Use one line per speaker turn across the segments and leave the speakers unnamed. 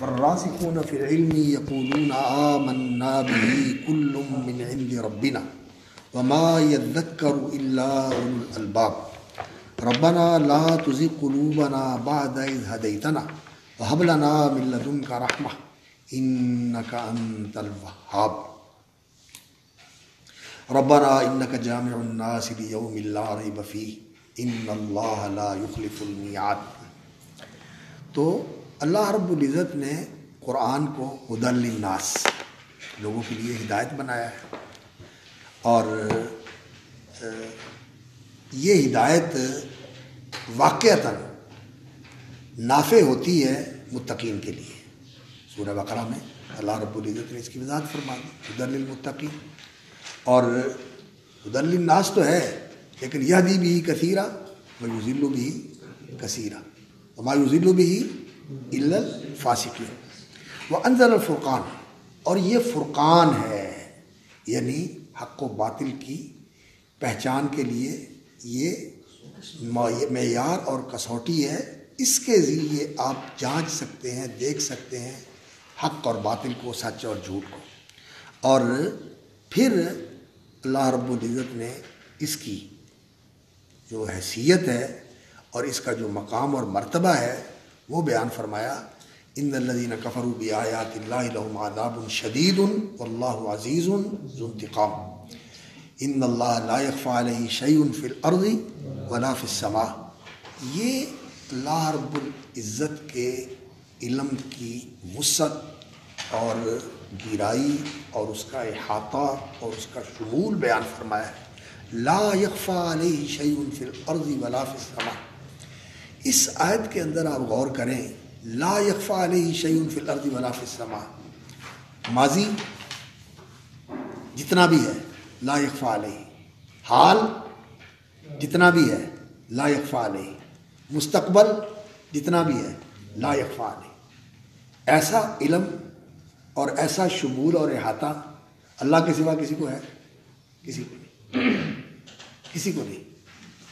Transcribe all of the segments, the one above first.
والراسخون فی العلم یقولون آمنا به کل من عند ربنا وما یذکر الا اولو الالباب ربنا لا تزغ قلوبنا بعد اذ هدیتنا وهب لنا من لدنک رحمة انک انت الوهاب ربنا انک جامع الناس لیوم لا ریب فیہ ان اللہ لا یخلف المیعاد۔ تو اللہ رب العزت نے قرآن کو ہدی للناس، لوگوں کے لیے ہدایت بنایا ہے، اور یہ ہدایت واقعتاً نافع ہوتی ہے متقین کے لیے۔ سورہ بقرہ میں اللہ رب العزت نے اس کی وضاحت فرما دی، ہدی للمتقین، اور ہدی للناس تو ہے، لیکن یہدی بہ کثیرا ویضل بہ کثیرا وما یضل بہ الا الفاسقین وانزل الفرقان، اور یہ فرقان ہے، یعنی حق و باطل کی پہچان کے لیے یہ معیار اور کسوٹی ہے، اس کے ذریعے آپ جانچ سکتے ہیں، دیکھ سکتے ہیں حق اور باطل کو، سچ اور جھوٹ کو۔ اور پھر اللہ رب العزت نے اس کی جو حیثیت ہے اور اس کا جو مقام اور مرتبہ ہے وہ بیان فرمایا، ان الذین کفروا بآیات اللہ لہم عذاب شدید واللہ عزیز ذو انتقام ان اللہ لا یخفی علیہ شیء فی الارض ولا فی السماء۔ یہ اللہ رب العزت کے علم کی وسعت اور گہرائی اور اس کا احاطہ اور اس کا شمول بیان فرمایا ہے۔ لا یخفی علیہ شیء فی الارض ولا فی السماء، اس آیت کے اندر آپ غور کریں، لا یخفی علیہ شیء فی الارض ولا فی السماء، ماضی جتنا بھی ہے لا یخفی علیہ، حال جتنا بھی ہے لا یخفی علیہ، مستقبل جتنا بھی ہے لا یخفی علیہ۔ ایسا علم اور ایسا شمول اور احاطہ اللہ کے سوا کسی کو ہے؟ کسی کو نہیں، کسی کو نہیں۔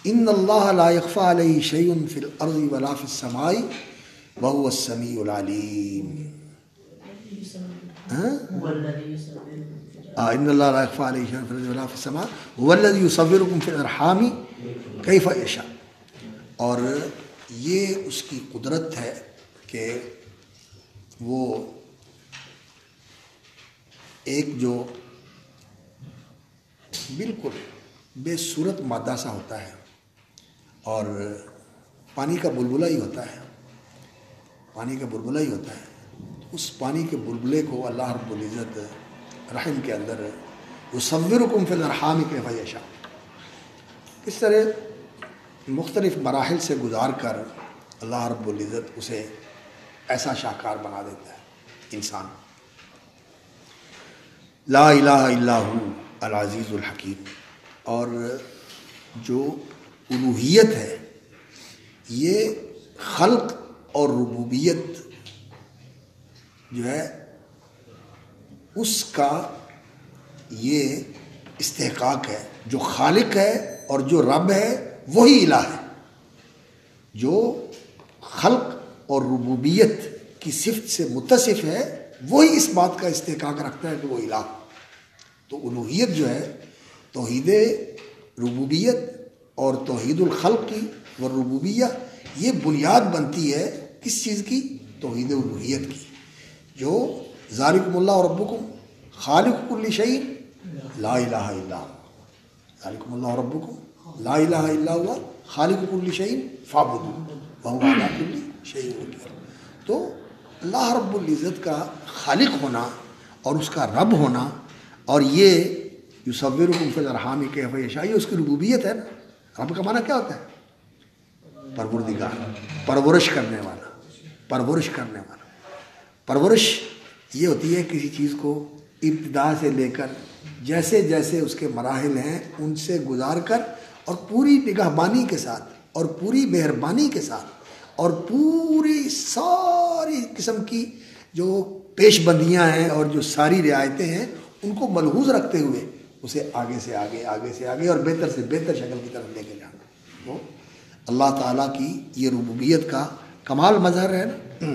ان اللہ لا یخفی علیہ شیء فی الارض ولا فی السماء وهو السمیع العلیم۔ ان اللہ لا یخفی علیہ شیء فی الارض ولا فی السماء هو الذی یصورکم فی الارحام کیف یشاء، اور یہ اس کی قدرت ہے کہ وہ ایک جو بالکل بے صورت مادہ سا ہوتا ہے اور پانی کا بلبلہ ہی ہوتا ہے، پانی کا بلبلہ ہی ہوتا ہے، اس پانی کے بلبلے کو اللہ رب العزت رحم کے اندر یصورکم فی الارحام کیف یشاء، اس طرح مختلف مراحل سے گزار کر اللہ رب العزت اسے ایسا شاہکار بنا دیتا ہے انسان۔ لا الہ الا ہو العزیز الحکیم، اور جو الوہیت ہے یہ خلق اور ربوبیت جو ہے اس کا یہ استحقاق ہے، جو خالق ہے اور جو رب ہے وہی الہ ہے، جو خلق اور ربوبیت کی صفت سے متصف ہے وہی اس بات کا استحقاق رکھتا ہے کہ وہ الہ۔ تو الوہیت جو ہے توحید ربوبیت اور توحید الخلق کی والربوبیہ، یہ بنیاد بنتی ہے کس چیز کی؟ توحید الوہیت کی، جو ذالکم اللہ ربکم خالق کل شیء لا الہ الا ہو، ذالکم اللہ ربکم لا الہ الا ہوا خالق کل شیء فاعبدوہ وہو علی کل شیء وکیل۔ تو اللہ رب العزت کا خالق ہونا اور اس کا رب ہونا، اور یہ یصورکم فی الارحام کیف یشاء، یہ اس کی ربوبیت ہے نا۔ رب کا معنی کیا ہوتا ہے؟ پروردگار، پرورش کرنے والا، پرورش کرنے والا۔ پرورش یہ ہوتی ہے کسی چیز کو ابتدا سے لے کر جیسے جیسے اس کے مراحل ہیں ان سے گزار کر اور پوری نگہبانی کے ساتھ اور پوری مہربانی کے ساتھ اور پوری ساری قسم کی جو پیش بندیاں ہیں اور جو ساری رعایتیں ہیں ان کو ملحوظ رکھتے ہوئے اسے آگے سے آگے، آگے سے آگے اور بہتر سے بہتر شکل کی طرف لے کے جانا، وہ اللہ تعالیٰ کی یہ ربوبیت کا کمال مظہر ہے نا۔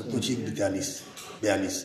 42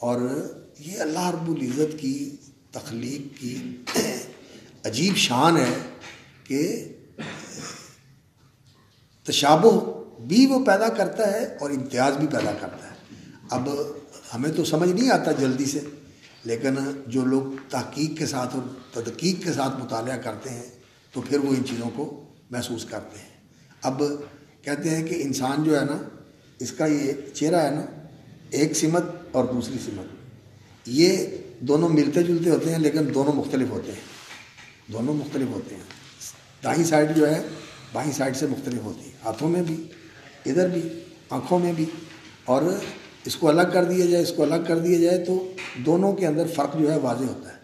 اور یہ اللہ رب العزت کی تخلیق کی عجیب شان ہے کہ تشابہ بھی وہ پیدا کرتا ہے اور امتیاز بھی پیدا کرتا ہے. اب ہمیں تو سمجھ نہیں آتا جلدی سے، لیکن جو لوگ تحقیق کے ساتھ اور تدقیق کے ساتھ مطالعہ کرتے ہیں تو پھر وہ ان چیزوں کو محسوس کرتے ہیں. اب کہتے ہیں کہ انسان جو ہے نا، اس کا یہ چہرہ ہے نا، ایک سمت اور دوسری سمت، یہ دونوں ملتے جلتے ہوتے ہیں لیکن دونوں مختلف ہوتے ہیں. دونوں مختلف ہوتے ہیں. دائیں سائڈ جو ہے بائیں سائڈ سے مختلف ہوتی ہے، ہاتھوں میں بھی، ادھر بھی، آنکھوں میں بھی. اور اس کو الگ کر دیا جائے، اس کو الگ کر دیا جائے تو دونوں کے اندر فرق جو ہے واضح ہوتا ہے.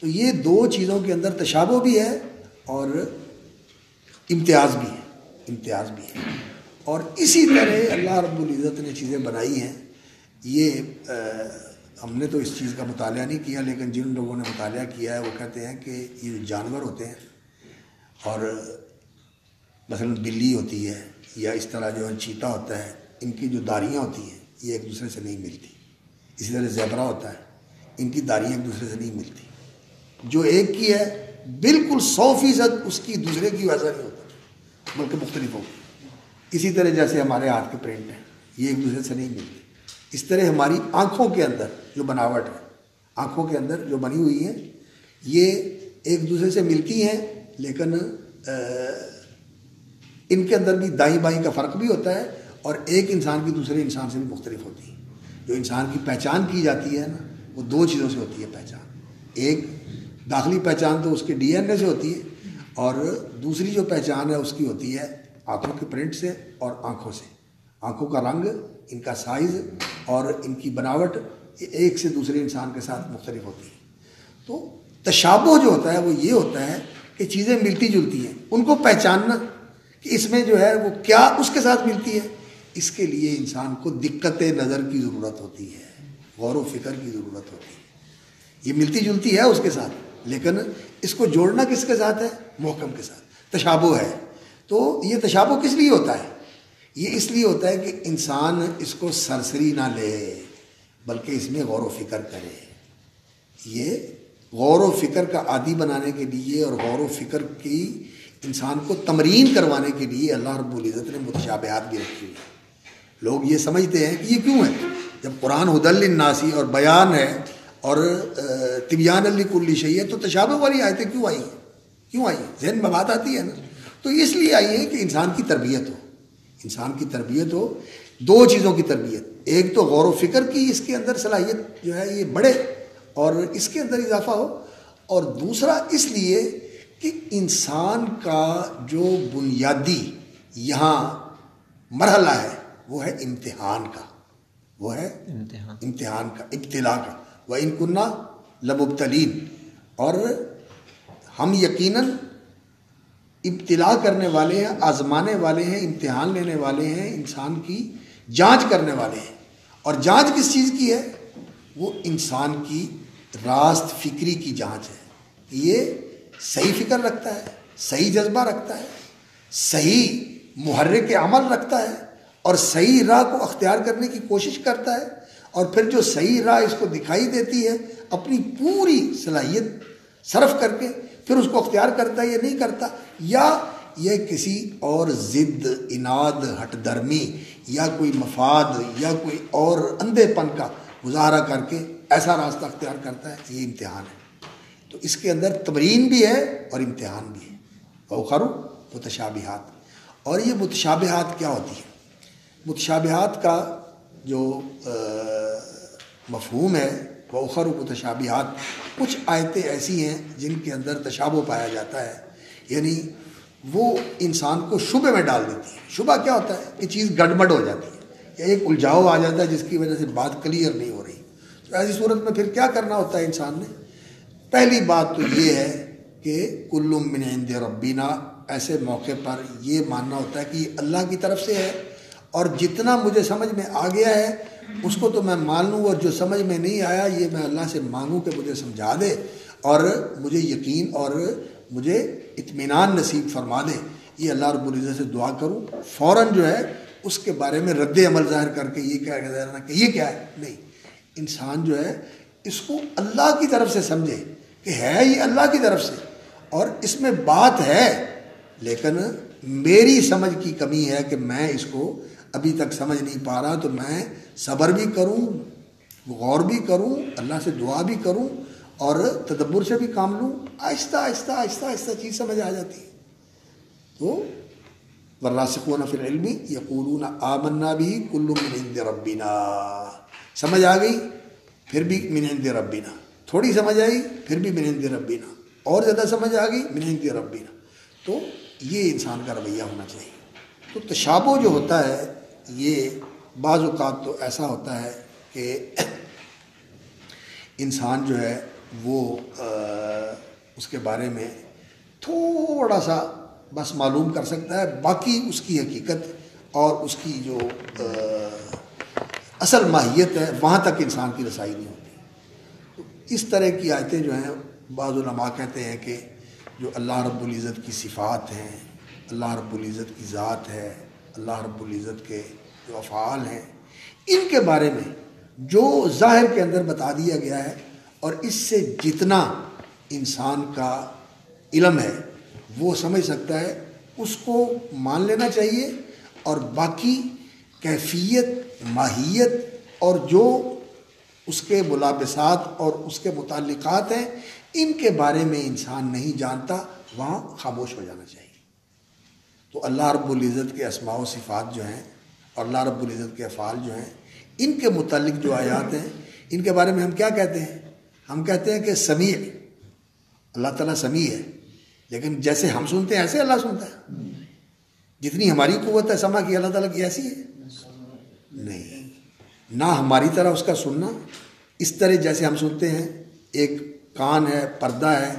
تو یہ دو چیزوں کے اندر تشابہ بھی ہے اور امتیاز بھی ہے. امتیاز بھی ہے. اور اسی طرح اللہ رب العزت نے چیزیں بنائی ہیں. یہ ہم نے تو اس چیز کا مطالعہ نہیں کیا، لیکن جن لوگوں نے مطالعہ کیا ہے وہ کہتے ہیں کہ یہ جو جانور ہوتے ہیں، اور مثلا بلی ہوتی ہے یا اس طرح جو چیتا ہوتا ہے، ان کی جو داڑیاں ہوتی ہیں یہ ایک دوسرے سے نہیں ملتی. اسی طرح زیبرا ہوتا ہے، ان کی داڑیاں ایک دوسرے سے نہیں ملتی. جو ایک کی ہے بالکل 100% اس کی دوسرے کی ویسا نہیں ہوتا، بلکہ مختلف ہوگی. اسی طرح جیسے ہمارے ہاتھ کے پرنٹ ہیں، یہ ایک دوسرے سے نہیں ملتے. اس طرح ہماری آنکھوں کے اندر جو بناوٹ ہے، آنکھوں کے اندر جو بنی ہوئی ہیں، یہ ایک دوسرے سے ملتی ہیں، لیکن ان کے اندر بھی دائیں بائیں کا فرق بھی ہوتا ہے، اور ایک انسان کی دوسرے انسان سے بھی مختلف ہوتی ہے. جو انسان کی پہچان کی جاتی ہے نا، وہ دو چیزوں سے ہوتی ہے پہچان. ایک داخلی پہچان تو اس کے ڈی این اے سے ہوتی ہے، اور دوسری جو پہچان ہے اس کی ہوتی ہے آنکھوں کے پرنٹ سے اور آنکھوں سے. آنکھوں کا رنگ، ان کا سائز اور ان کی بناوٹ ایک سے دوسرے انسان کے ساتھ مختلف ہوتی ہے. تو تشابہ جو ہوتا ہے وہ یہ ہوتا ہے کہ چیزیں ملتی جلتی ہیں، ان کو پہچاننا کہ اس میں جو ہے وہ کیا اس کے ساتھ ملتی ہے. اس کے لیے انسان کو دقت نظر کی ضرورت ہوتی ہے، غور و فکر کی ضرورت ہوتی ہے. یہ ملتی جلتی ہے اس کے ساتھ، لیکن اس کو جوڑنا کس کے ساتھ ہے؟ محکم کے ساتھ. تشابہ ہے. تو یہ تشابہ کس لیے ہوتا ہے؟ یہ اس لیے ہوتا ہے کہ انسان اس کو سرسری نہ لے، بلکہ اس میں غور و فکر کرے. یہ غور و فکر کا عادی بنانے کے لیے اور غور و فکر کی انسان کو تمرین کروانے کے لیے اللہ رب العزت نے متشابہات بھی رکھی ہوئی ہیں. لوگ یہ سمجھتے ہیں کہ یہ کیوں ہے؟ جب قرآن ہدی للناس اور بیان ہے اور تبیان لکل شیء ہے، تو تشابہ والی آیتیں کیوں آئی ہیں؟ کیوں آئی ہیں؟ ذہن میں بات آتی ہے نا. تو اس لیے آئی ہے کہ انسان کی تربیت ہو. انسان کی تربیت ہو، دو چیزوں کی تربیت. ایک تو غور و فکر کی اس کے اندر صلاحیت جو ہے یہ بڑھے اور اس کے اندر اضافہ ہو، اور دوسرا اس لیے کہ انسان کا جو بنیادی یہاں مرحلہ ہے وہ ہے امتحان کا. وہ ہے امتحان کا، ابتلا کا. وَإِن كُنَّا لَمُبْتَلِينَ. اور ہم یقیناً ابتلا کرنے والے ہیں، آزمانے والے ہیں، امتحان لینے والے ہیں، انسان کی جانچ کرنے والے ہیں. اور جانچ کس چیز کی ہے؟ وہ انسان کی راست فکری کی جانچ ہے. یہ صحیح فکر رکھتا ہے، صحیح جذبہ رکھتا ہے، صحیح محرک عمل رکھتا ہے، اور صحیح راہ کو اختیار کرنے کی کوشش کرتا ہے. اور پھر جو صحیح راہ اس کو دکھائی دیتی ہے، اپنی پوری صلاحیت صرف کر کے پھر اس کو اختیار کرتا ہے یا نہیں کرتا، یا یہ کسی اور ضد، اناد، ہٹ درمی یا کوئی مفاد یا کوئی اور اندھے پن کا مظاہرہ کر کے ایسا راستہ اختیار کرتا ہے. یہ امتحان ہے. تو اس کے اندر تمرین بھی ہے اور امتحان بھی ہے. وَأُخَرُ مُتَشَابِهَاتٌ. اور یہ متشابہات کیا ہوتی ہیں؟ متشابہات کا جو مفہوم ہے، وَأُخَرُ مُتَشَابِهَاتٌ، کچھ آیتیں ایسی ہیں جن کے اندر تشابہ پایا جاتا ہے، یعنی وہ انسان کو شبہ میں ڈال دیتی ہے. شبہ کیا ہوتا ہے؟ یہ چیز گڑبڑ ہو جاتی ہے یا ایک الجھاؤ آ جاتا ہے جس کی وجہ سے بات کلیئر نہیں ہو رہی. تو ایسی صورت میں پھر کیا کرنا ہوتا ہے انسان نے؟ پہلی بات تو یہ ہے کہ کل من عند ربنا، ایسے موقع پر یہ ماننا ہوتا ہے کہ یہ اللہ کی طرف سے ہے، اور جتنا مجھے سمجھ میں آ گیا ہے اس کو تو میں مان لوں، اور جو سمجھ میں نہیں آیا یہ میں اللہ سے مانگوں کہ مجھے سمجھا دے اور مجھے یقین اور مجھے اطمینان نصیب فرما دے. یہ اللہ رب العزت سے دعا کروں، فوراً جو ہے اس کے بارے میں رد عمل ظاہر کر کے یہ کیا کہ یہ کیا ہے، نہیں. انسان جو ہے اس کو اللہ کی طرف سے سمجھے کہ ہے یہ اللہ کی طرف سے اور اس میں بات ہے، لیکن میری سمجھ کی کمی ہے کہ میں اس کو ابھی تک سمجھ نہیں پا رہا، تو میں صبر بھی کروں، غور بھی کروں، اللہ سے دعا بھی کروں اور تدبر سے بھی کام لوں، آہستہ آہستہ آہستہ آہستہ چیز سمجھ آ جاتی ہے۔ تو والراسخون فی العلم یقولون آمنا بہ کل من عند ربنا، سمجھ آ گئی پھر بھی من عند ربنا، تھوڑی سمجھ آئی پھر بھی من عند ربنا، اور زیادہ سمجھ آ گئی من عند ربنا۔ تو یہ انسان کا رویہ ہونا چاہیے۔ تو تشابہ جو ہوتا ہے یہ بعض اوقات تو ایسا ہوتا ہے کہ انسان جو ہے وہ اس کے بارے میں تھوڑا سا بس معلوم کر سکتا ہے، باقی اس کی حقیقت اور اس کی جو اصل ماہیت ہے وہاں تک انسان کی رسائی نہیں ہوتی۔ تو اس طرح کی آیتیں جو ہیں بعض علماء کہتے ہیں کہ جو اللہ رب العزت کی صفات ہیں، اللہ رب العزت کی ذات ہے، اللہ رب العزت کے جو افعال ہیں، ان کے بارے میں جو ظاہر کے اندر بتا دیا گیا ہے اور اس سے جتنا انسان کا علم ہے وہ سمجھ سکتا ہے اس کو مان لینا چاہیے، اور باقی کیفیت، ماہیت اور جو اس کے ملابسات اور اس کے متعلقات ہیں ان کے بارے میں انسان نہیں جانتا، وہاں خاموش ہو جانا چاہیے۔ تو اللہ رب العزت کے اسماء و صفات جو ہیں اور اللہ رب العزت کے افعال جو ہیں ان کے متعلق جو آیات ہیں ان کے بارے میں ہم کیا کہتے ہیں؟ ہم کہتے ہیں کہ سمیع، اللہ تعالیٰ سمیع ہے، لیکن جیسے ہم سنتے ہیں ایسے اللہ سنتا ہے؟ جتنی ہماری قوت ہے سماع کی اللہ تعالیٰ کی ایسی ہے؟ نہیں، نہ ہماری طرح اس کا سننا اس طرح جیسے ہم سنتے ہیں، ایک کان ہے، پردہ ہے،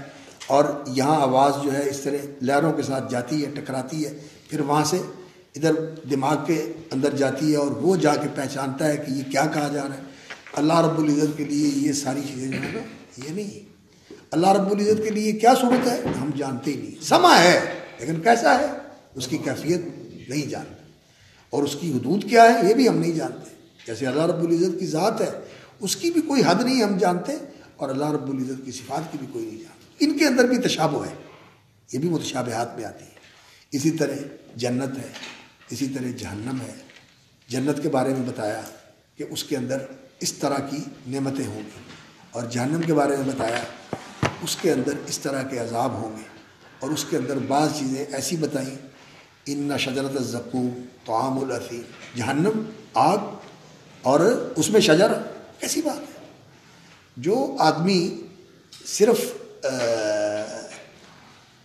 اور یہاں آواز جو ہے اس طرح لہروں کے ساتھ جاتی ہے، ٹکراتی ہے، پھر وہاں سے ادھر دماغ کے اندر جاتی ہے اور وہ جا کے پہچانتا ہے کہ یہ کیا کہا جا رہا ہے۔ اللہ رب العزت کے لیے یہ ساری چیزیں جو ہیں نا یہ نہیں، اللہ رب العزت کے لیے کیا صورت ہے ہم جانتے ہی نہیں، سمع ہے لیکن کیسا ہے اس کی کیفیت نہیں جانتے، اور اس کی حدود کیا ہے یہ بھی ہم نہیں جانتے۔ جیسے اللہ رب العزت کی ذات ہے اس کی بھی کوئی حد نہیں ہم جانتے، اور اللہ رب العزت کی صفات کی بھی کوئی نہیں جانتے۔ ان کے اندر بھی تشابہ ہے، یہ بھی متشابہات میں آتی ہے۔ اسی طرح جنت ہے، اسی طرح جہنم ہے۔ جنت کے بارے میں بتایا کہ اس کے اندر اس طرح کی نعمتیں ہوں گی، اور جہنم کے بارے میں بتایا اس کے اندر اس طرح کے عذاب ہوں گے، اور اس کے اندر بعض چیزیں ایسی بتائیں، ان شجرۃ الزقوم طعام الاثیم، جہنم آگ اور اس میں شجر، کیسی بات ہے؟ جو آدمی صرف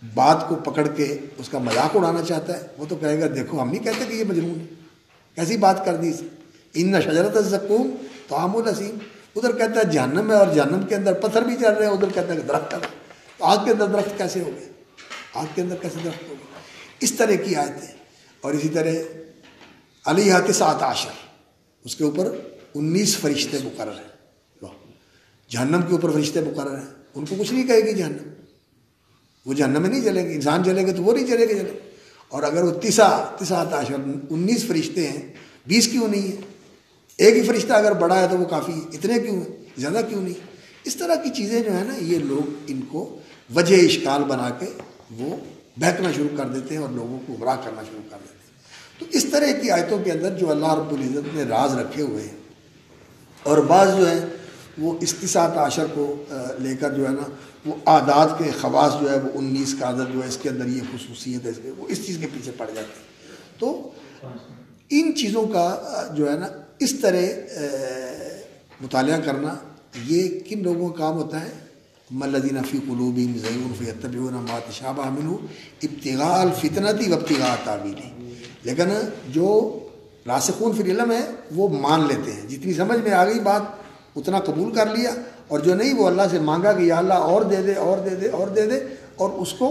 بات کو پکڑ کے اس کا مذاق اڑانا چاہتا ہے وہ تو کہے گا دیکھو ہم نہیں کہتے کہ یہ مجنون ہے، کیسی بات کر دی اس نے، ان شجرۃ الزقوم طعام الاثیم، ادھر کہتا ہے جہنم ہے اور جہنم کے اندر پتھر بھی چل رہے ہیں، ادھر کہتا ہے کہ درخت ہے، تو آگ کے اندر درخت کیسے ہو گئے؟ آگ کے اندر کیسے درخت ہو گئے؟ اس طرح کی آیتیں۔ اور اسی طرح علیہا 19، اس کے اوپر 19 فرشتے مقرر ہیں۔ جہنم کے اوپر فرشتے مقرر ہیں، ان کو کچھ نہیں کہے گی جہنم، وہ جہنم میں نہیں جلیں گے، انسان جلیں گے تو وہ نہیں جلے گے جلیں۔ اور اگر وہ 19 فرشتے ہیں 20 کیوں نہیں ہے؟ ایک ہی فرشتہ اگر بڑا ہے تو وہ کافی ہے، اتنے کیوں ہیں، زیادہ کیوں نہیں؟ اس طرح کی چیزیں جو ہیں نا یہ لوگ ان کو وجہ اشکال بنا کے وہ بہکنا شروع کر دیتے ہیں اور لوگوں کو گمراہ کرنا شروع کر دیتے ہیں۔ تو اس طرح کی آیتوں کے اندر جو اللہ رب العزت نے راز رکھے ہوئے ہیں، اور بعض جو ہیں وہ 19 کو لے کر جو ہے نا وہ اعداد کے خواص جو ہے وہ 19 کا عدد جو ہے اس کے اندر یہ خصوصیت ہے، وہ اس چیز کے پیچھے پڑ جاتے ہیں۔ تو ان چیزوں کا جو ہے نا اس طرح مطالعہ کرنا یہ کن لوگوں کا کام ہوتا ہے؟ الذین فی قلوبہم زیغ فیتبعون ما تشابہ منہ ابتغاء الفتنۃ وابتغاء تاویلہ۔ لیکن جو راسخون فی العلم ہے وہ مان لیتے ہیں، جتنی سمجھ میں آ گئی بات اتنا قبول کر لیا، اور جو نہیں وہ اللہ سے مانگا کہ یا اللہ اور دے دے اور دے دے اور دے دے، اور اس کو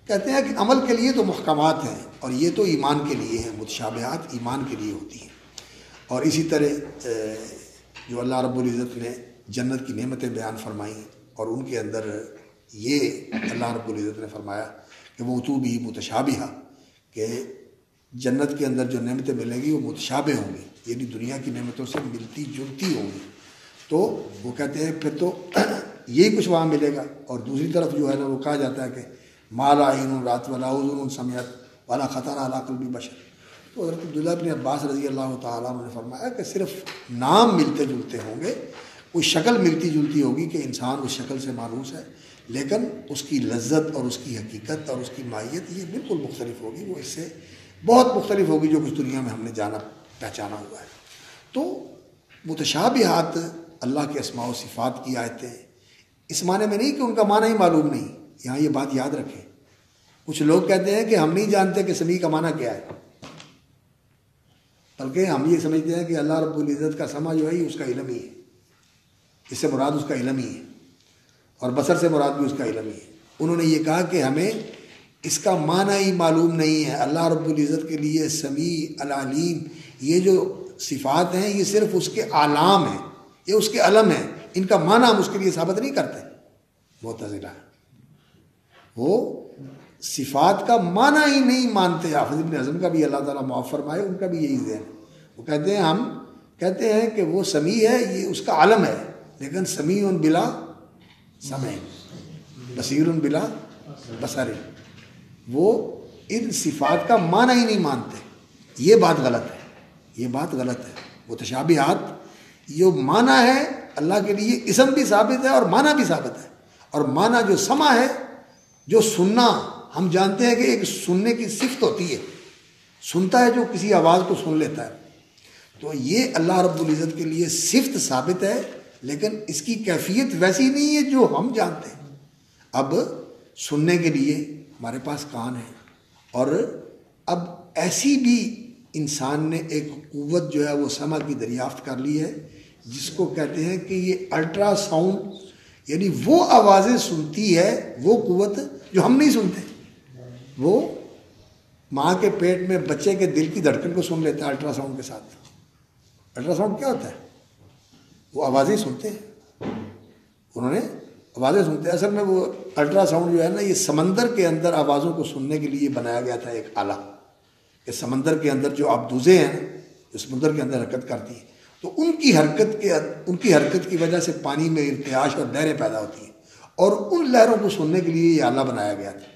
کہتے ہیں کہ عمل کے لیے تو محکمات ہیں اور یہ تو ایمان کے لیے ہیں، متشابہات ایمان کے لیے ہوتی ہیں۔ اور اسی طرح جو اللہ رب العزت نے جنت کی نعمتیں بیان فرمائیں، اور ان کے اندر یہ اللہ رب العزت نے فرمایا کہ وہ تو بھی متشابہہ، کہ جنت کے اندر جو نعمتیں ملیں گی وہ متشابہ ہوں گی، یعنی دنیا کی نعمتوں سے ملتی جلتی ہوں گی۔ تو وہ کہتے ہیں پھر تو یہی کچھ وہاں ملے گا. اور دوسری طرف جو ہے نا وہ کہا جاتا ہے کہ مالا عین رات ولا اذن سمعت ولا خطر علی قلب بشر. تو حضرت عبداللہ بن عباس رضی اللہ تعالیٰ عنہ نے فرمایا کہ صرف نام ملتے جلتے ہوں گے، کوئی شکل ملتی جلتی ہوگی کہ انسان اس شکل سے مانوس ہے، لیکن اس کی لذت اور اس کی حقیقت اور اس کی ماہیت یہ بالکل مختلف ہوگی، وہ اس سے بہت مختلف ہوگی جو کچھ دنیا میں ہم نے جانا پہچانا ہوا ہے. تو متشابہات اللہ کے اسماء و صفات کی آیتیں اس معنی میں نہیں کہ ان کا معنی ہی معلوم نہیں. یہاں یہ بات یاد رکھیں، کچھ لوگ کہتے ہیں کہ ہم نہیں جانتے کہ سمیع کا معنی کیا ہے، بلکہ ہم یہ سمجھتے ہیں کہ اللہ رب العزت کا سمع جو ہے یہ اس کا علم ہی ہے، اس سے مراد اس کا علم ہی ہے، اور بصر سے مراد بھی اس کا علم ہی ہے. انہوں نے یہ کہا کہ ہمیں اس کا معنی ہی معلوم نہیں ہے. اللہ رب العزت کے لیے سمیع، العلیم، یہ جو صفات ہیں یہ صرف اس کے اعلام ہیں، یہ اس کے علم ہیں، ان کا معنی ہم اس کے لیے ثابت نہیں کرتے. معتزلہ وہ صفات کا معنی ہی نہیں مانتے. حافظ ابن حزم کا بھی اللہ تعالیٰ معاف فرمائے، ان کا بھی یہی ذہن ہے. وہ کہتے ہیں ہم کہتے ہیں کہ وہ سمیع ہے، یہ اس کا علم ہے، لیکن سمیع بلا سمع، بصیر بلا بصر، وہ ان صفات کا معنی ہی نہیں مانتے. یہ بات غلط ہے، یہ بات غلط ہے. متشابہات جو معنی ہے اللہ کے لیے اسم بھی ثابت ہے اور معنی بھی ثابت ہے. اور معنی جو سمع ہے، جو سننا، ہم جانتے ہیں کہ ایک سننے کی صفت ہوتی ہے، سنتا ہے جو کسی آواز کو سن لیتا ہے. تو یہ اللہ رب العزت کے لیے صفت ثابت ہے، لیکن اس کی کیفیت ویسی نہیں ہے جو ہم جانتے ہیں. اب سننے کے لیے ہمارے پاس کان ہے، اور اب ایسی بھی انسان نے ایک قوت جو ہے وہ سمع کی دریافت کر لی ہے جس کو کہتے ہیں کہ یہ الٹرا ساؤنڈ، یعنی وہ آوازیں سنتی ہے، وہ قوت جو ہم نہیں سنتے. وہ ماں کے پیٹ میں بچے کے دل کی دھڑکن کو سن لیتا ہے الٹرا ساؤنڈ کے ساتھ. الٹرا ساؤنڈ کیا ہوتا ہے؟ وہ آوازیں سنتے ہیں، انہوں نے آوازیں سنتے ہیں. اصل میں وہ الٹرا ساؤنڈ جو ہے نا یہ سمندر کے اندر آوازوں کو سننے کے لیے بنایا گیا تھا ایک آلہ، کہ سمندر کے اندر جو آبدوزیں ہیں جو سمندر کے اندر حرکت کرتی ہیں، تو ان کی حرکت کی وجہ سے پانی میں ارتعاش اور لہریں پیدا ہوتی ہیں، اور ان لہروں کو سننے کے لیے یہ آلہ بنایا گیا تھا.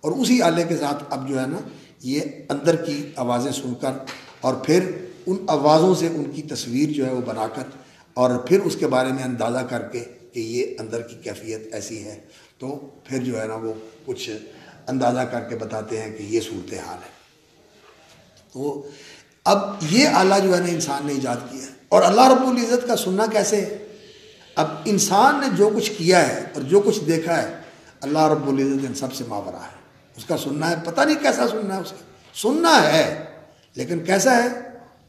اور اسی آلے کے ساتھ اب جو ہے نا یہ اندر کی آوازیں سن کر اور پھر ان آوازوں سے ان کی تصویر جو ہے وہ بنا کر اور پھر اس کے بارے میں اندازہ کر کے کہ یہ اندر کی کیفیت ایسی ہے، تو پھر جو ہے نا وہ کچھ اندازہ کر کے بتاتے ہیں کہ یہ صورتحال ہے. تو اب یہ آلہ جو ہے نا انسان نے ایجاد کیا ہے. اور اللہ رب العزت کا سننا کیسے ہے؟ اب انسان نے جو کچھ کیا ہے اور جو کچھ دیکھا ہے، اللہ رب العزت ان سب سے ماورا ہے. اس کا سننا ہے، پتہ نہیں کیسا سننا ہے، اس کا سننا ہے لیکن کیسا ہے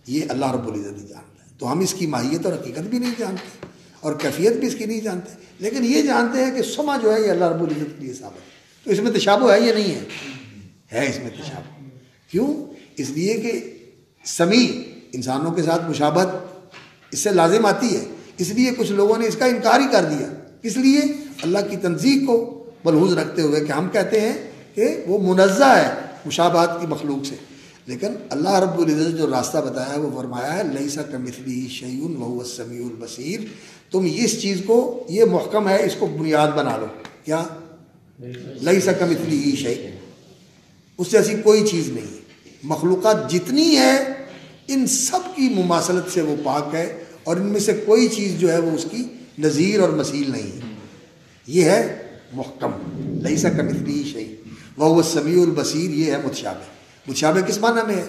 یہ اللہ رب العزت ہی جانتا ہے. تو ہم اس کی ماہیت اور حقیقت بھی نہیں جانتے اور کیفیت بھی اس کی نہیں جانتے، لیکن یہ جانتے ہیں کہ سمع جو ہے یہ اللہ رب العزت کے لیے ثابت ہے. تو اس میں تشابہ ہے یا نہیں ہے اس میں تشابہ. کیوں؟ اس لیے کہ سمیع انسانوں کے ساتھ مشابہت اس سے لازم آتی ہے. اس لیے کچھ لوگوں نے اس کا انکار ہی کر دیا. اس لیے اللہ کی تنزیہ کو ملحوظ رکھتے ہوئے کہ ہم کہتے ہیں کہ وہ منزہ ہے مشابہت کی مخلوق سے. لیکن اللہ رب العزت جو راستہ بتایا ہے وہ فرمایا ہے لیس کمثلہ شیء وہو السمیع البصیر. تم اس چیز کو، یہ محکم ہے، اس کو بنیاد بنا لو. کیا؟ لیس کمثلہ شیء، اس سے ایسی کوئی چیز نہیں ہے. مخلوقات جتنی ہے ان سب کی مماثلت سے وہ پاک ہے، اور ان میں سے کوئی چیز جو ہے وہ اس کی نظیر اور مثیل نہیں ہے. یہ ہے محکم، لیس کمثلہ شیء وہو السمیع البصیر. یہ ہے متشابہ. متشابہ کس معنی میں ہے؟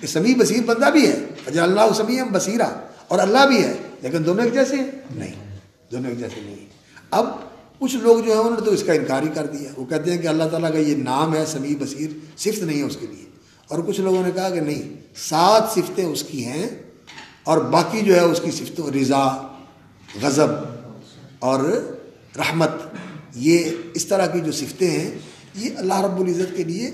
کہ سمیع بصیر بندہ بھی ہے، فجعلناہ سمیعا بصیرا، اور اللہ بھی ہے، لیکن دونوں ایک جیسے ہیں؟ نہیں، دونوں ایک جیسے نہیں. اب کچھ لوگ جو ہیں انہوں نے تو اس کا انکار ہی کر دیا. وہ کہتے ہیں کہ اللہ تعالیٰ کا یہ نام ہے سمیع بصیر، صفت نہیں ہے اس کے لیے. اور کچھ لوگوں نے کہا کہ نہیں، 7 صفتیں اس کی ہیں اور باقی جو ہے اس کی صفتوں رضا، غضب اور رحمت، یہ اس طرح کی جو صفتیں ہیں یہ اللہ رب العزت کے لیے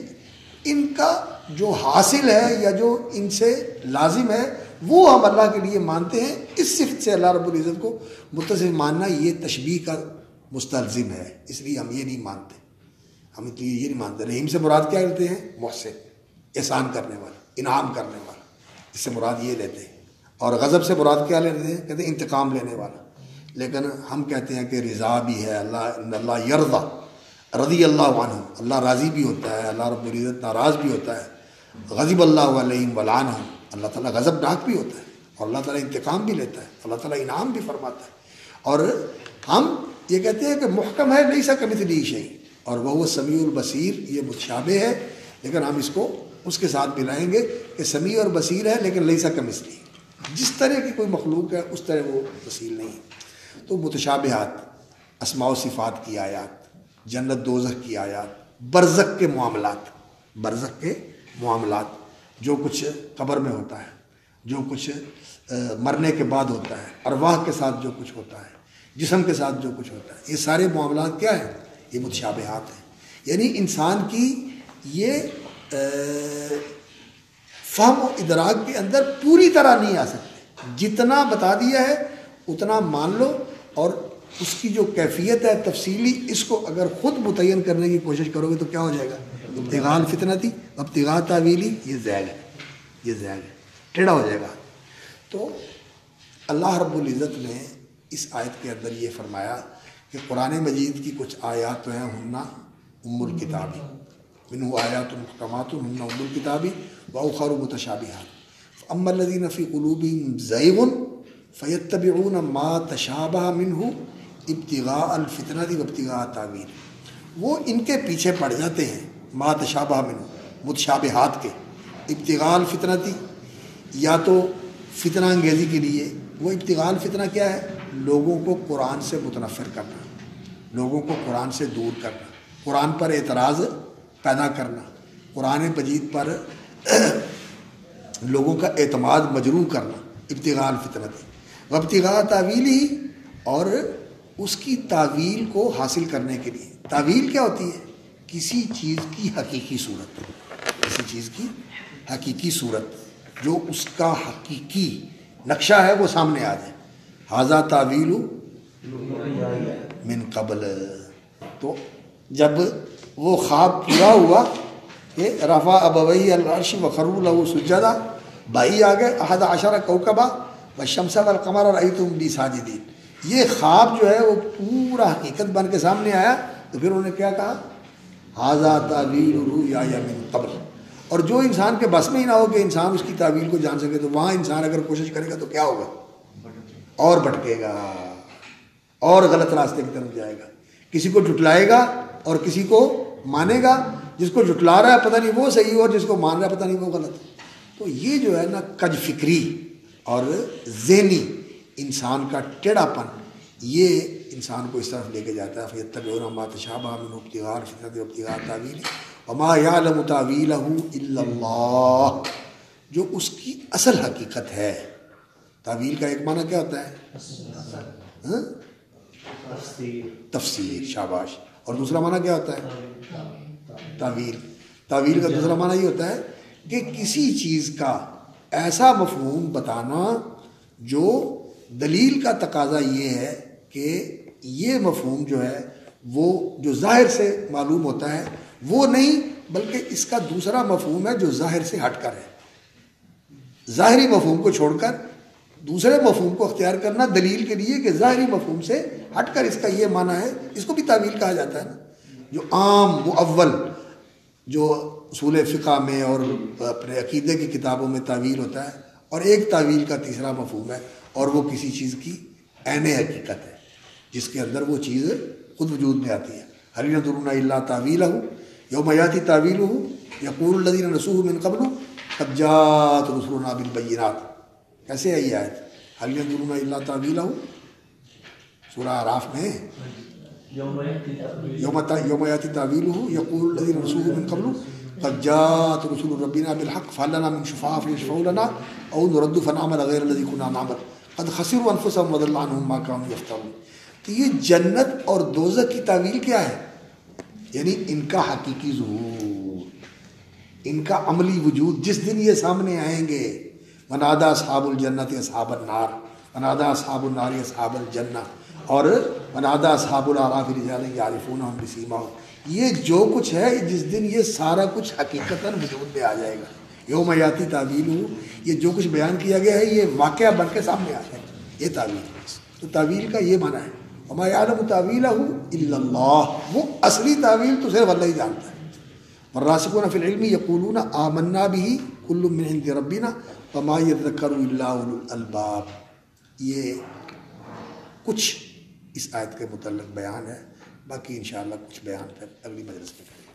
ان کا جو حاصل ہے یا جو ان سے لازم ہے وہ ہم اللہ کے لیے مانتے ہیں. اس صفت سے اللہ رب العزت کو متصف ماننا یہ تشبیہ کا مستلزم ہے. اس لیے ہم یہ نہیں مانتے. ہم اس لیے یہ نہیں مانتے. رحیم سے مراد کیا لیتے ہیں؟ محسن، احسان کرنے والا، انعام کرنے والا، اس سے مراد یہ لیتے ہیں. اور غضب سے مراد کیا لیتے ہیں؟ کہتے ہیں انتقام لینے والا. لیکن ہم کہتے ہیں کہ رضا بھی ہے، اللہ یرضا، رضی اللہ عنہ، اللہ راضی بھی ہوتا ہے، اللہ رب العزت ناراض بھی ہوتا ہے، غضب اللہ علیہم ولعنہم، اللہ تعالیٰ غضب ناک بھی ہوتا ہے، اور اللہ تعالیٰ انتقام بھی لیتا ہے، اللہ تعالیٰ انعام بھی فرماتا ہے. اور ہم یہ کہتے ہیں کہ محکم ہے لیس کمثلہ شیء، اور وہ سمیع البصیر، یہ متشابہ ہے لیکن ہم اس کو اس کے ساتھ ملائیں گے کہ سمیع اور بصیر ہے لیکن لیس کمثلہ، جس طرح کی کوئی مخلوق ہے اس طرح وہ بصیر نہیں. تو متشابہات، اسماء و صفات کی آیات، جنت دوزخ کی آیات، برزخ کے معاملات، برزخ کے معاملات، جو کچھ قبر میں ہوتا ہے، جو کچھ مرنے کے بعد ہوتا ہے، ارواح کے ساتھ جو کچھ ہوتا ہے، جسم کے ساتھ جو کچھ ہوتا ہے، یہ سارے معاملات کیا ہیں؟ یہ متشابہات ہیں. یعنی انسان کی یہ فہم و ادراک کے اندر پوری طرح نہیں آ سکتے، جتنا بتا دیا ہے اتنا مان لو، اور اس کی جو کیفیت ہے تفصیلی، اس کو اگر خود متعین کرنے کی کوشش کرو گے تو کیا ہو جائے گا؟ ابتغاء الفتنتی ابتغاء تاویلی، یہ زیغ ہے، یہ زیغ ہے، ٹیڑھا ہو جائے گا. تو اللہ رب العزت نے اس آیت کے اندر یہ فرمایا کہ قرآن مجید کی کچھ آیات تو ہیں ہن ام الکتاب، منہ آیات محکمات ہن ام الکتاب واخر متشابہات، فاما الذین فی قلوبہم زیغ فیتبعون ما تشابہ منہ ابتغاء الفتنۃ وابتغاء تاویل، وہ ان کے پیچھے پڑ جاتے ہیں، ما تشابہ منہ، متشابہات کے، ابتغاء الفتنۃ، یا تو فتنہ انگیزی کے لیے. وہ ابتغاء الفتنہ کیا ہے؟ لوگوں کو قرآن سے متنفر کرنا، لوگوں کو قرآن سے دور کرنا، قرآن پر اعتراض پیدا کرنا، قرآن مجید پر لوگوں کا اعتماد مجروح کرنا، ابتغاء الفتنۃ وابتغاء تاویلہ، اور اس کی تعویل کو حاصل کرنے کے لیے. تعویل کیا ہوتی ہے؟ کسی چیز کی حقیقی صورت، کسی چیز کی حقیقی صورت، جو اس کا حقیقی نقشہ ہے وہ سامنے آ جائے. ھذا تعویل من قبل. تو جب وہ خواب پورا ہوا کہ رفع ابویہ العرش وخروا له سجدا، بھائی آ گئے، احد عشر کوکبا والشمس والقمر رأیتهم لی ساجدین، یہ خواب جو ہے وہ پورا حقیقت بن کے سامنے آیا. تو پھر انہوں نے کیا کہا؟ ھذا تعویل رؤیایا من قبل. اور جو انسان کے بس میں ہی نہ ہو کہ انسان اس کی تعویل کو جان سکے، تو وہاں انسان اگر کوشش کرے گا تو کیا ہوگا؟ اور بھٹکے گا، اور غلط راستے کی طرف جائے گا، کسی کو جھٹلائے گا اور کسی کو مانے گا. جس کو جھٹلا رہا ہے پتہ نہیں وہ صحیح ہو، اور جس کو مان رہا ہے پتہ نہیں وہ غلط. تو یہ جو ہے نا کج فکری اور ذہنی انسان کا ٹیڑھا پن، یہ انسان کو اس طرف لے کے جاتا ہے. فَيَتَّبِعُونَ مَا تَشَابَهَ مِنْهُ ابْتِغَاءَ الْفِتْنَةِ وَابْتِغَاءَ تَأْوِيلِهِ وَمَا يَعْلَمُ تَأْوِيلَهُ إِلَّا اللَّهُ، جو اس کی اصل حقیقت ہے. تعویل کا ایک معنی کیا ہوتا ہے؟ تفسیر، شاباش. اور دوسرا معنی کیا ہوتا ہے؟ تعویل. تعویل کا دوسرا معنی یہ ہوتا ہے کہ کسی چیز کا ایسا مفہوم بتانا جو دلیل کا تقاضا یہ ہے کہ یہ مفہوم جو ہے وہ جو ظاہر سے معلوم ہوتا ہے وہ نہیں، بلکہ اس کا دوسرا مفہوم ہے جو ظاہر سے ہٹ کر ہے. ظاہری مفہوم کو چھوڑ کر دوسرے مفہوم کو اختیار کرنا دلیل کے لیے کہ ظاہری مفہوم سے ہٹ کر اس کا یہ معنی ہے، اس کو بھی تعویل کہا جاتا ہے نا. جو عام مؤول جو اصول فقہ میں اور اپنے عقیدے کی کتابوں میں تعویل ہوتا ہے، اور ایک تعویل کا تیسرا مفہوم ہے، اور وہ کسی چیز کی عین حقیقت ہے جس کے اندر وہ چیز خود وجود میں آتی ہے. هل ينظرون الا تاویلہ یوم یاتی تاویلہ یقول الذین نسوہ من قبل قد جاءت رسلنا بالبینات. کیسے ہے یہ آیت؟ هل ينظرون الا تاویلہ، سورہ اعراف میں یوم یاتی تاویلہ یقول الذین نسوہ من قبل قد جاءت رسول ربنا بالحق فهل لنا من شفعاء فیشفعوا لنا او نرد فنعمل غیر الذی كنا نعمل قد خسروا انفسهم وضل عنهم ما كانوا يفترون. تو یہ جنت اور دوزخ کی تعویل کیا ہے؟ یعنی ان کا حقیقی ظہور، ان کا عملی وجود جس دن یہ سامنے آئیں گے. ونادى اصحاب الجنت اصحاب النار ونادى اصحاب النار اصحاب الجنہ، اور ونادى اصحاب الاعراف رجالا يعرفونهم بسیماهم. یہ جو کچھ ہے جس دن یہ سارا کچھ حقیقتاً وجود میں آ جائے گا. یوم یاتی تعویلہ، یہ جو کچھ بیان کیا گیا ہے یہ واقعہ بن کے سامنے آ جائے گا. یہ تعویل ہے. تو تعویل کا یہ معنی ہے وما یعلم تاویلہ الا اللہ، وہ اصلی تعویل تو صرف اللہ ہی جانتا ہے۔ والراسخون فی العلم یقولون آمنا بہ کل من عند ربنا وما یذکر الا اولو الالباب۔ یہ کچھ اس آیت کے متعلق بیان ہے، باقی انشاءاللہ کچھ بیان پھر اگلی مجلس میں کریں گے۔